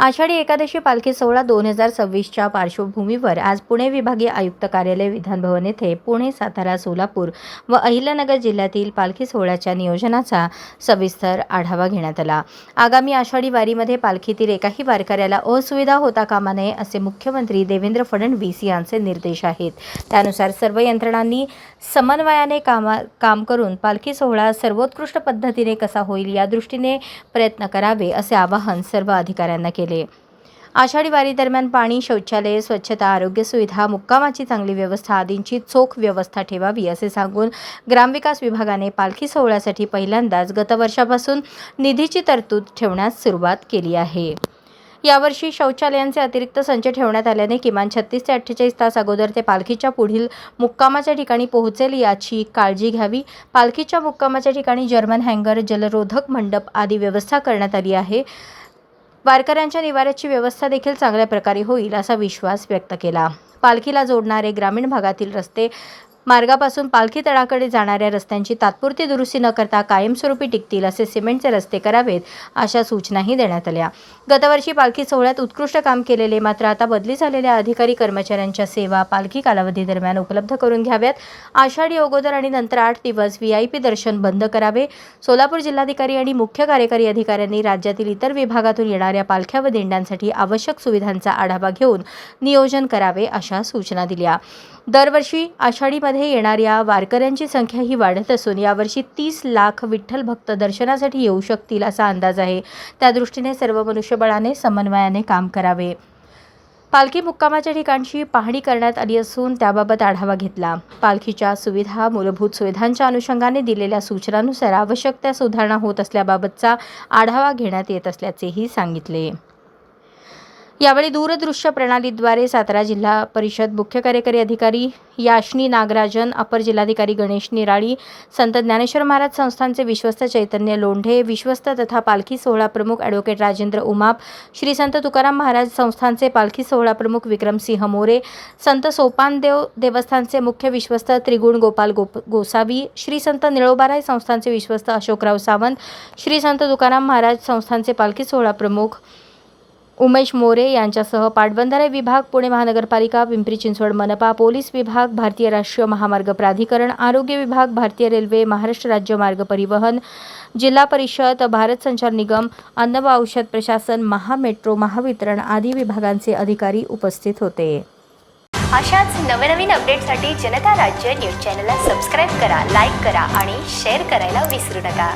आषाढी एकादशी पालखी सोहळा 2026च्या पार्श्वभूमीवर आज पुणे विभागीय आयुक्त कार्यालय विधान भवन येथे पुणे, सातारा, सोलापूर व अहिल्यानगर जिल्ह्यातील पालखी सोहळ्याच्या नियोजनाचा सविस्तर आढावा घेण्यात आला। आगामी आषाढी वारीमध्ये पालखीतील एकाही वारकऱ्याला असुविधा होता कामा नये असे मुख्यमंत्री देवेंद्र फडणवीस यांचे निर्देश आहेत। त्यानुसार सर्व यंत्रणांनी समन्वयाने काम करून पालखी सोहळा सर्वोत्कृष्ट पद्धतीने कसा होईल या दृष्टीने प्रयत्न करावे असे आवाहन सर्व अधिकाऱ्यांना केले। आषाढी वारी दरम्यान पाणी, शौचालय, स्वच्छता, आरोग्य सुविधा, मुक्कामाची चांगली व्यवस्था आदींची चोख व्यवस्था ठेवावी असे सांगून ग्रामविकास विभागाने पालखी सोहळ्यासाठी पहिल्यांदाच गत वर्षापासून निधीची तरतूद ठेवण्यास सुरुवात केली आहे। यावर्षी शौचालयांचे अतिरिक्त संच ठेवण्यात आल्याने किमान 36 ते 48 तास अगोदर ते पालखीच्या पुढील मुक्कामाच्या ठिकाणी पोहोचेल याची काळजी घ्यावी। पालखीच्या मुक्कामाच्या ठिकाणी जर्मन हँगर, जलरोधक मंडप आदी व्यवस्था करण्यात आली आहे। वारकऱ्यांच्या निवाऱ्याची व्यवस्था देखील चांगल्या प्रकारे होईल असा विश्वास व्यक्त केला। पालखीला जोडणारे ग्रामीण भागातील रस्ते मार्गापासून पालखी तळाकडे जाणाऱ्या रस्त्यांची तात्पुरती दुरुस्ती न करता कायमस्वरूपी टिकतील असे सिमेंटचे रस्ते करावेत अशा सूचनाही देण्यात आल्या। गतवर्षी पालखी सोहळ्यात उत्कृष्ट काम केलेले मात्र आता बदली झालेल्या अधिकारी कर्मचाऱ्यांच्या सेवा पालखी कालावधी दरम्यान उपलब्ध करून घ्याव्यात। आषाढी अगोदर आणि नंतर 8 दिवस VIP दर्शन बंद करावे। सोलापूर जिल्हाधिकारी आणि मुख्य कार्यकारी अधिकाऱ्यांनी राज्यातील इतर विभागातून येणाऱ्या पालख्या व दिंड्यांसाठी आवश्यक सुविधांचा आढावा घेऊन नियोजन करावे अशा सूचना दिल्या। दरवर्षी आषाढीमध्ये येणाऱ्या वारकऱ्यांची संख्या ही वाढत असून यावर्षी 30 लाख विठ्ठल भक्त दर्शनासाठी येऊ शकतील असा अंदाज आहे। त्यादृष्टीने सर्व मनुष्यबळाने समन्वयाने काम करावे। पालखी मुक्कामाच्या ठिकाणची पाहणी करण्यात आली असून त्याबाबत आढावा घेतला। पालखीच्या सुविधा, मूलभूत सुविधांच्या अनुषंगाने दिलेल्या सूचनांनुसार आवश्यक त्या सुधारणा होत असल्याबाबतचा आढावा घेण्यात येत असल्याचेही सांगितले। यावेळी दूरदृश्य प्रणालीद्वारे सातारा जिल्हा परिषद मुख्य कार्यकारी अधिकारी याशनी नागराजन, अपर जिल्हाधिकारी गणेश निराळी, संत ज्ञानेश्वर महाराज संस्थानचे विश्वस्त चैतन्य लोंढे, विश्वस्त तथा पालखी सोहळा प्रमुख ॲडव्होकेट राजेंद्र उमाप, श्री संत तुकाराम महाराज संस्थानचे पालखी सोहळा प्रमुख विक्रमसिंह मोरे, संत सोपानदेव देवस्थानचे मुख्य विश्वस्त त्रिगुण गोपाल गोसावी, श्री संत निळोबाराय संस्थानचे विश्वस्त अशोकराव सावंत, श्री संत तुकाराम महाराज संस्थानचे पालखी सोहळा प्रमुख उमेश मोरे यांच्यासह पाटबंधारे विभाग, पुणे महानगरपालिका, पिंपरी चिंचवड मनपा, पोलीस विभाग, भारतीय राष्ट्रीय महामार्ग प्राधिकरण, आरोग्य विभाग, भारतीय रेल्वे, महाराष्ट्र राज्य मार्ग परिवहन, जिल्हा परिषद, भारत संचार निगम, अन्न व औषध प्रशासन, महामेट्रो, महावितरण आदी विभागांचे अधिकारी उपस्थित होते। अशाच नवनवीन अपडेटसाठी जनता राज्य न्यूज चॅनलला सबस्क्राईब करा, लाईक करा आणि शेअर करायला विसरू नका।